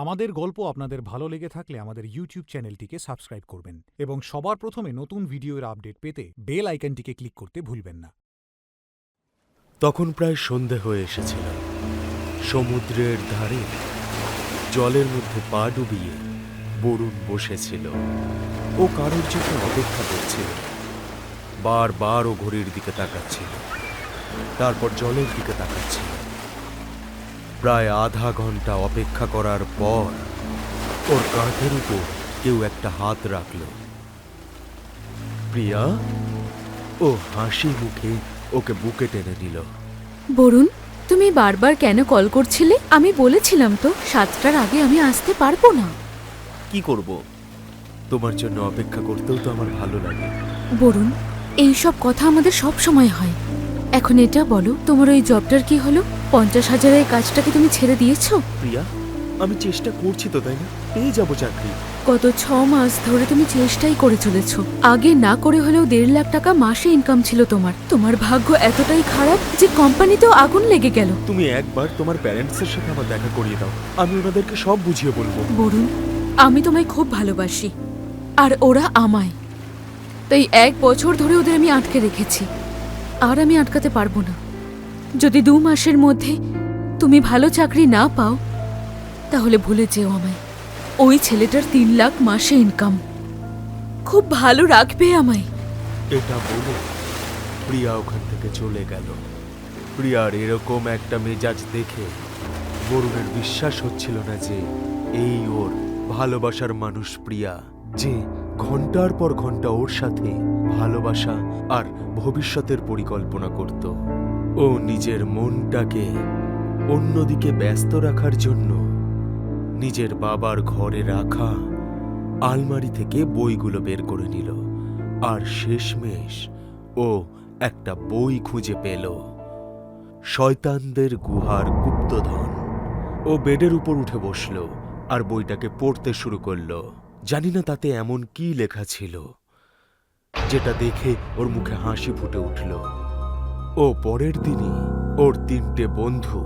আমাদের গল্প আপনাদের ভালো লেগে থাকলে আমাদের ইউটিউব চ্যানেলটিকে সাবস্ক্রাইব করবেন এবং সবার প্রথমে নতুন ভিডিওর আপডেট পেতে বেল আইকনটিকে ক্লিক করতে ভুলবেন না। তখন প্রায় সন্ধে হয়ে এসেছিল। সমুদ্রের ধারে জলের মধ্যে পা ডুবিয়ে বরুণ বসেছিল। ও কারোর জন্য অপেক্ষা করছিল। বারবার ও ঘড়ির দিকে তাকাচ্ছিল, তারপর জলের দিকে তাকাচ্ছিল। প্রায় আধা ঘন্টা অপেক্ষা করার পর ওর কাঁধের উপর কেউ একটা হাত রাখল। প্রিয়া ও হাসি মুখে ওকে বুকে টেনে নিল। বরুণ, তুমি বারবার কেন কল করছিলে? আমি বলেছিলাম তো 7টার আগে আমি আসতে পারবো না। কি করব? তোমার জন্য অপেক্ষা করতেও তো আমার ভালো লাগে। বরুণ, এইসব কথা আমাদের সব সময় হয়। এখন এটা বলো, তোমার ওই জবটার কি হলো? 50,000-এর কাজটাকে তুমি ছেড়ে দিয়েছো? প্রিয়া, আমি চেষ্টা করছি তো, তাই না? পেয়ে যাবো চাকরি। গত 6 মাস ধরে তুমি চেষ্টাই করে চলেছো। আগে না করে হলেও 1.5 লাখ টাকা মাসে ইনকাম ছিল তোমার। তোমার ভাগ্য এতটাই খারাপ যে কোম্পানিতেও আগুন লেগে গেল। তুমি একবার তোমার প্যারেন্টসের সাথে আমার দেখা করিয়ে দাও, আমি ওনাদেরকে সব বুঝিয়ে বলবো। বরুণ, আমি তোমায় খুব ভালোবাসি আর ওরা আমায়। তাই 1 বছর ধরে ওদের আমি আটকে রেখেছি, আর আমি আটকাতে পারবো না। যদি 2 মাসের মধ্যে তুমি ভালো চাকরি না পাও তাহলে ভুলে যেও আমায়। ওই ছেলেটার 3 লাখ মাসে ইনকাম, খুব ভালো রাখবে আমায়। এটা বলে প্রিয়া ওখান থেকে চলে গেল। প্রিয়ার এরকম একটা মেজাজ দেখে বরুণের বিশ্বাস হচ্ছিল না যে এই ওর ভালোবাসার মানুষ প্রিয়া, যে ঘন্টার পর ঘন্টা ওর সাথে ভালোবাসা আর ভবিষ্যতের পরিকল্পনা করত। ও নিজের মনটাকে অন্যদিকে ব্যস্ত রাখার জন্য নিজের বাবার ঘরে রাখা আলমারি থেকে বইগুলো বের করে নিল, আর শেষমেশ ও একটা বই খুঁজে পেল, শয়তানদের গুহার গুপ্তধন। ও বেডের উপর উঠে বসল আর বইটাকে পড়তে শুরু করল। জানি না তাতে এমন কি লেখা ছিল যেটা দেখে ওর মুখে হাসি ফুটে উঠল। ও পরের দিনই ওর 3টে বন্ধু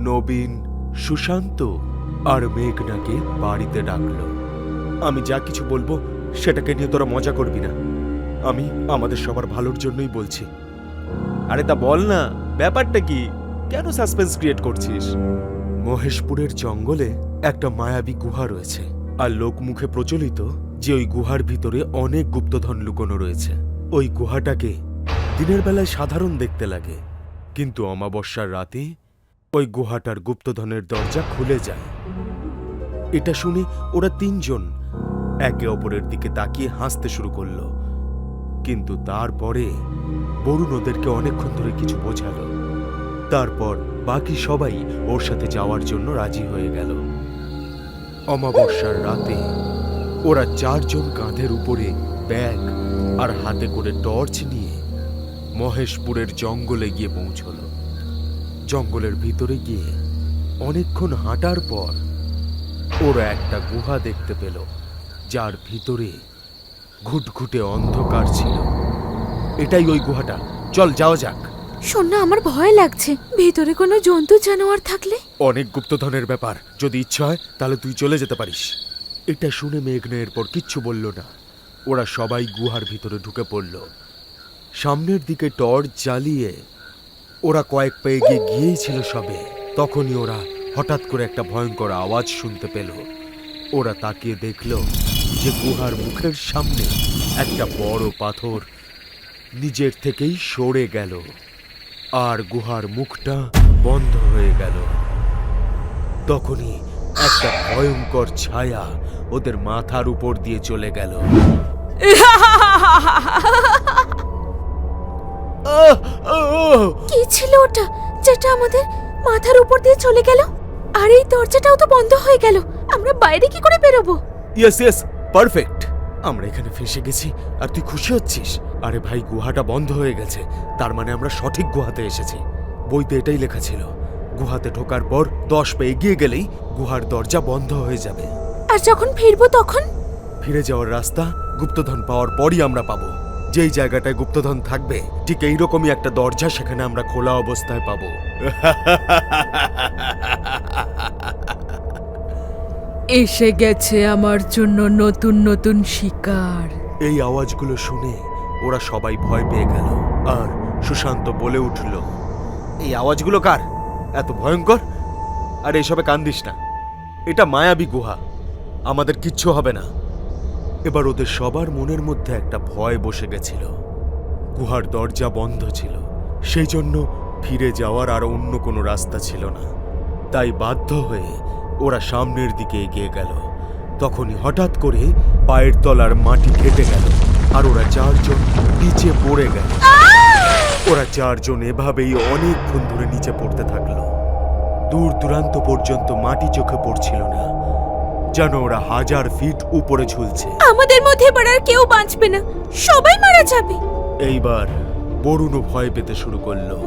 নবীন, সুশান্ত আর মেঘনাকে বাড়িতে ডাকল। আমি যা কিছু বলবো সেটাকে নিয়ে তোরা মজা করবি না, আমি আমাদের সবার ভালোর জন্যই বলছি। আরে তা বল না, ব্যাপারটা কি? কেন সাসপেন্স ক্রিয়েট করছিস? মহেশপুরের জঙ্গলে একটা মায়াবী গুহা রয়েছে, আর লোকমুখে প্রচলিত যে ওই গুহার ভিতরে অনেক গুপ্তধন লুকোনো রয়েছে। ওই গুহাটাকে দিনের বেলায় সাধারণ দেখতে লাগে, কিন্তু অমাবস্যার রাতে ওই গুহাটার গুপ্তধনের দরজা খুলে যায়। এটা শুনে ওরা 3জন একে অপরের দিকে তাকিয়ে হাসতে শুরু করলো। কিন্তু তারপরে বরুণ ওদেরকে অনেকক্ষণ ধরে কিছু বোঝালো। তারপর বাকি সবাই ওর সাথে যাওয়ার জন্য রাজি হয়ে গেল। অমাবস্যার রাতে ওরা 4জন কাঁধের উপরে ব্যাগ আর হাতে করে টর্চ নিয়ে মহেশপুরের জঙ্গলে গিয়ে পৌঁছল। জঙ্গলের ভিতরে গিয়ে অনেকক্ষণ হাঁটার পর ওরা একটা গুহা দেখতে পেল, যার ভিতরে ঘুটঘুটে অন্ধকার ছিল। এটাই ওই গুহাটা, চল যাওয়া যাক। শোন না, আমার ভয় লাগছে। ভিতরে কোনো জন্তু জানোয়ার থাকলে? অনেক গুপ্তধনের ব্যাপার, যদি ইচ্ছা হয় তাহলে তুই চলে যেতে পারিস। এটা শুনে মেঘনা এরপর কিচ্ছু বলল না। ওরা সবাই গুহার ভিতরে ঢুকে পড়ল। সামনের দিকে টর্চ জ্বালিয়ে ওরা কয়েক পা এগিয়ে গিয়েই ছিল সবে, তখনই ওরা হঠাৎ করে একটা ভয়ঙ্কর আওয়াজ শুনতে পেল। ওরা তাকিয়ে দেখল যে গুহার মুখের সামনে একটা বড় পাথর নিজের থেকেই সরে গেল, আর গুহার মুখটা বন্ধ হয়ে গেল। তখনই একটা ভয়ঙ্কর ছায়া ওদের মাথার উপর দিয়ে চলে গেল। কি ছিল ওটা যেটা আমাদের মাথার উপর দিয়ে চলে গেল? আর এই দরজাটাও তো বন্ধ হয়ে গেল, আমরা বাইরে কি করে বেরোবো? Yes yes, perfect. আমরা এখানে ফেসে গেছি আর তুই খুশি হচ্ছিস? আরে ভাই, গুহাটা বন্ধ হয়ে গেছে, তার মানে আমরা সঠিক গুহাতে এসেছি। বইতে এটাই লেখা ছিল, গুহাতে ঢোকার পর 10 পা এগিয়ে গেলেই গুহার দরজা বন্ধ হয়ে যাবে। আর যখন ফিরবো তখন? ফিরে যাওয়ার রাস্তা গুপ্তধন পাওয়ার পরই আমরা পাবো। যেই জায়গাটায় গুপ্তধন থাকবে ঠিক এইরকমই একটা দরজা সেখানে আমরা খোলা অবস্থায় পাবো। এসে গেছে আমার জন্য নতুন নতুন শিকার। এই আওয়াজগুলো শুনে ওরা সবাই ভয় পেয়ে গেল। আর সুশান্ত বলে উঠল, এই আওয়াজগুলো কার? এত ভয়ঙ্কর! আর এসবে কান্দিস না, এটা মায়াবী গুহা, আমাদের কিচ্ছু হবে না। এবার ওদের সবার মনের মধ্যে একটা ভয় বসে গেছিল। গুহার দরজা বন্ধ ছিল, সেই জন্য ফিরে যাওয়ার আর অন্য কোনো রাস্তা ছিল না। তাই বাধ্য হয়ে ওরা সামনের দিকে এগিয়ে গেল। তখনই হঠাৎ করে পায়ের তলার মাটি কেটে গেল আর ওরা চারজন নিচে পড়ে গেল। ওরা চারজন এভাবেই অনেকক্ষণ ধরে নিচে পড়তে থাকলো। দূর দূরান্ত পর্যন্ত মাটি চোখে পড়ছিল না, যেন ওরা 1000 ফিট উপরে ঝুলছে। আমাদের মধ্যে এবার আর কেউ বাঁচবে না, সবাই মারা যাবে। এইবার বরুণও ভয় পেতে শুরু করলো।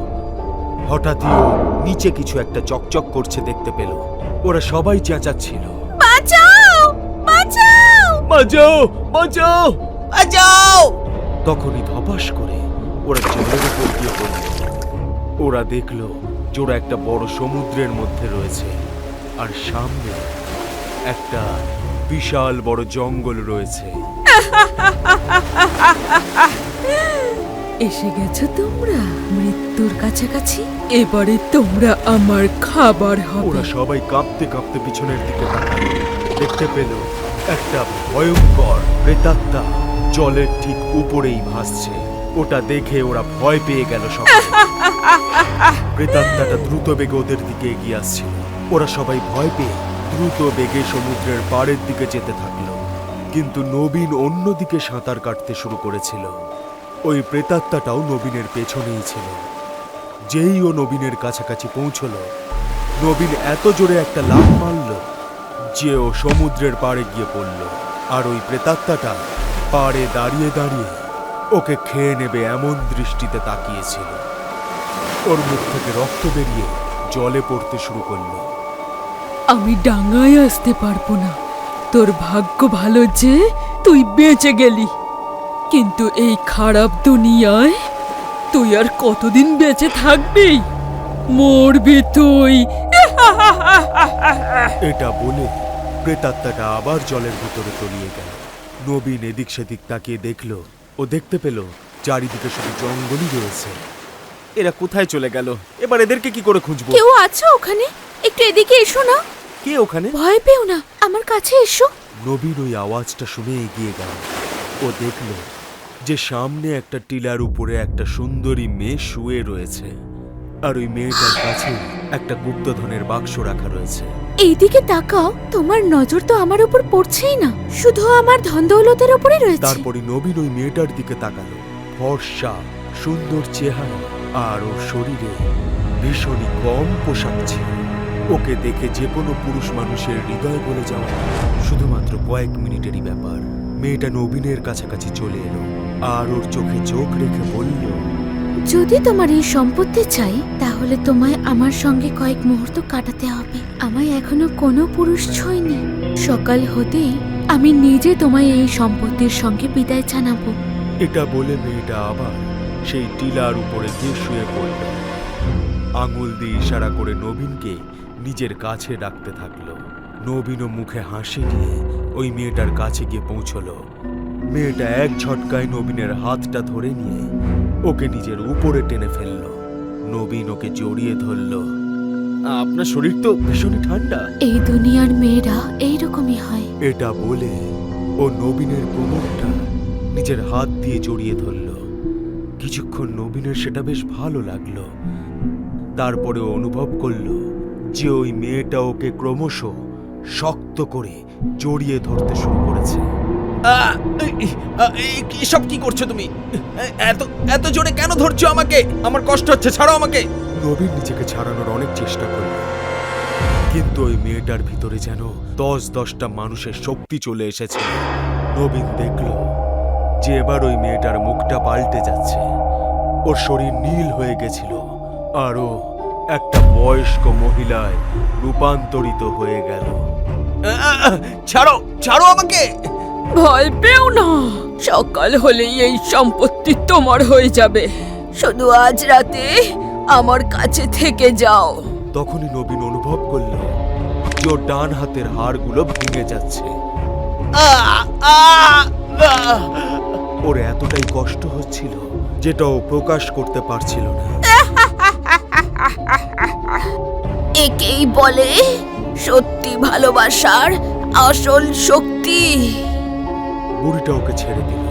হঠাৎই ও নিচে কিছু একটা চকচক করছে দেখতে পেল। ওরা সবাই চেঁচাচ্ছিল, বাঁচাও বাঁচাও বাঁচাও বাঁচাও বাঁচাও। তখনই ধপাস করে ওরা জলের উপর গিয়ে পড়ল। ওরা দেখল যে ওরা একটা বড় সমুদ্রের মধ্যে রয়েছে, আর সামনে একটা বিশাল বড় জঙ্গল রয়েছে। এসে গেছো তোমরা মৃত্যুর কাছাকাছি, এবারে তোমরা আমার খাবার হবে। ওরা সবাই কাঁপতে কাঁপতে পিছনের দিকে তাকালো। দেখতে পেল একটা ভয়ঙ্কর প্রেতাত্মা জলের ঠিক উপরেই ভাসছে। ওটা দেখে ওরা ভয় পেয়ে গেল সবাই। প্রেতাত্মাটা দ্রুত বেগে ওদের দিকে এগিয়ে আসছিল। ওরা সবাই ভয় পেয়ে দ্রুত বেগে সমুদ্রের পাড়ের দিকে যেতে থাকলো। কিন্তু নবীন অন্যদিকে সাঁতার কাটতে শুরু করেছিল। ওই প্রেতাত্মাটাও নবীনের পেছনেই ছিল। যেই ও নবীনের কাছাকাছি পৌঁছল, নবীন এত জোরে একটা লাফ মারল যে ও সমুদ্রের পাড়ে গিয়ে পড়ল। আর ওই প্রেতাত্মাটা পাড়ে দাঁড়িয়ে দাঁড়িয়ে ওকে খেয়ে নেবে এমন দৃষ্টিতে তাকিয়েছিল। ওর মুখ থেকে রক্ত বেরিয়ে জলে পড়তে শুরু করলো। আমি ডাঙায় আসতে পারবো না, তোর ভাগ্য ভালো যে তুই বেঁচে গেলি, কিন্তু এই খারাপ দুনিয়ায় তুই আর কতদিন বেঁচে থাকবি? মরবি তুই। এটা বলে প্রেতাত্মাটা আবার জলের ভিতরে তলিয়ে গেল। নবীন এদিক সেদিক তাকিয়ে দেখল, ও দেখতে পেল চারিদিকে শুধু জঙ্গলই রয়েছে। এরা কোথায় চলে গেল? এবার এদেরকে কি করে খুঁজবো? কেউ আছো ওখানে? একটু এদিকে এসো না। কে ওখানে? ভয় পেও না, আমার কাছে এসো। নবীন ওই আওয়াজটা শুনে এগিয়ে গেল। ও দেখল যে সামনে একটা টিলার উপরে একটা সুন্দরী মেয়ে শুয়ে রয়েছে, আর ওই মেয়েটার কাছে একটা গুপ্তধনের বাক্স রাখা রয়েছে। এইদিকে তাকাও, তোমার নজর তো আমার উপর পড়ছেই না, শুধু আমার ধন দৌলতের উপরে রয়েছে। তারপরে নবীন ওই মেয়েটার দিকে তাকালো। ফর্সা সুন্দর চেহারা, আর ওর শরীরে ভীষণই কম পোশাক ছিল। ওকে দেখে যে কোনো পুরুষ মানুষের হৃদয় গলে যাওয়া শুধুমাত্র কয়েক মিনিটেরই ব্যাপার। মেয়েটা নবীনের কাছাকাছি চলে এলো আর ওর চোখে চোখ রেখে বলল, যদি তোমার এই সম্পত্তি চাই তাহলে তোমায় আমার সঙ্গে কয়েক মুহূর্ত কাটাতে হবে। আমায় এখনো কোনো পুরুষ ছোঁয়নি। সকাল হতেই আমি নিজে তোমায় এই সম্পত্তির সঙ্গে বিদায় জানাবো। এটা বলে মেয়েটা আবার সেই টিলার উপরে গিয়ে শুয়ে পড়ল। আঙুল দিয়ে ইশারা করে নবীনকে নিজের কাছে ডাকতে থাকলো। নবীনও মুখে হাসি নিয়ে ওই মেয়েটার কাছে গিয়ে পৌঁছলো। মেয়েটা এক ঝটকায় নবীনের হাতটা ধরে নিয়ে ওকে নিজের উপরে টেনে ফেলল। নবীন ওকে জড়িয়ে ধরল। আপনার শরীর তো ভীষণই ঠান্ডা। এই দুনিয়ার মেয়েরা এইরকমই হয়। এটা বলে ও নবীনের কোমরটা নিজের হাত দিয়ে জড়িয়ে ধরল। কিছুক্ষণ নবীনের সেটা বেশ ভালো লাগলো। তারপরে ও অনুভব করলো যে ওই মেয়েটা ওকে ক্রমশ শক্ত করে জড়িয়ে ধরতে শুরু করেছে। এসব কি করছো তুমি? এত এত জোরে কেন ধরছো আমাকে? আমার কষ্ট হচ্ছে, ছাড়ো আমাকে। নবীন নিজেকে ছাড়ানোর অনেক চেষ্টা করল, কিন্তু ওই মেয়েটার ভিতরে যেন 10-10টা মানুষের শক্তি চলে এসেছে। নবীন দেখল যে এবার ওই মেয়েটার মুখটা পাল্টে যাচ্ছে। ওর শরীর নীল হয়ে গেছিল, আর ও একটা বয়স্ক মহিলায় রূপান্তরিত হয়ে গেল। ছাড়ো, ছাড়ো আমাকে। ভয় পেও না, সকাল হলেই এই সম্পত্তি তোমার হয়ে যাবে। শুধু আজ রাতে আমার কাছে থেকে যাও। তখনই নবীন অনুভব করল যে ওর ডান হাতের হাড়গুলো ভেঙে যাচ্ছে। ওর এতটাই কষ্ট হচ্ছিল যেটা ও প্রকাশ করতে পারছিল না। একেই বলে সত্যি ভালোবাসার আসল শক্তি। বুড়িটা ওকে ছেড়ে দিল।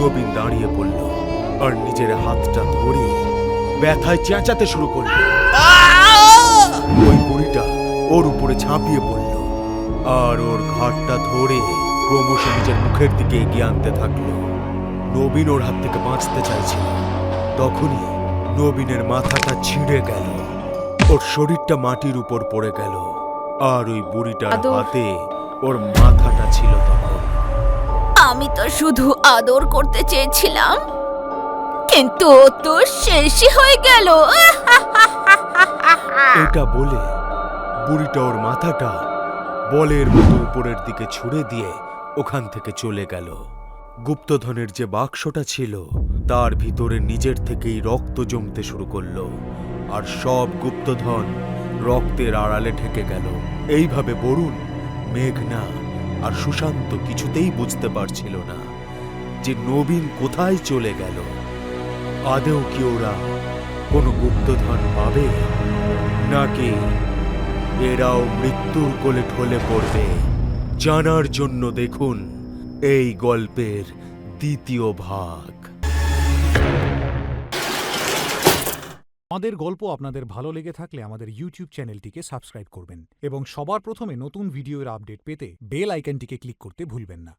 নবীন দাঁড়িয়ে পড়ল আর নিজের হাতটা ধরে ব্যথায় চেঁচাতে শুরু করল। ওই বুড়িটা ওর উপরে ঝাঁপিয়ে পড়ল আর ওর ঘাটটা ধরে ক্রমশ নিজের মুখের দিকে এগিয়ে আনতে থাকলো। নবীন ওর হাত থেকে বাঁচতে চাইছিল। তখনই নবীনের মাথাটা ছিঁড়ে গেল, ওর শরীরটা মাটির উপর পড়ে গেল আর ওই বুড়িটার আদর। হাতে ওর মাথাটা ছিল তখন। আমি তো শুধু আদর করতে চেয়েছিলাম, কিন্তু ও তো শেষই হয়ে গেল। এটা বলে বুড়িটা ওর মাথাটা বলের মতো উপরের দিকে ছুঁড়ে দিয়ে ওখান থেকে চলে গেল। গুপ্তধনের যে বাক্সটা ছিল তার ভিতরে নিজের থেকেই রক্ত জমতে শুরু করলো আর সব গুপ্তধন রক্তের আড়ালে ঢেকে গেল। এইভাবে বরুণ, মেঘনা আর সুশান্ত কিছুতেই বুঝতে পারছিল না যে নবীন কোথায় চলে গেল। আদেও কি ওরা কোনো গুপ্তধন পাবে, নাকি এরাও মৃত্যুর কোলে ঢলে পড়বে? জানার জন্য দেখুন এই গল্পের দ্বিতীয় ভাগ। আমাদের গল্প আপনাদের ভালো লেগে থাকলে আমাদের ইউটিউব চ্যানেলটিকে সাবস্ক্রাইব করবেন এবং সবার প্রথমে নতুন ভিডিওর আপডেট পেতে বেল আইকনটিকে ক্লিক করতে ভুলবেন না।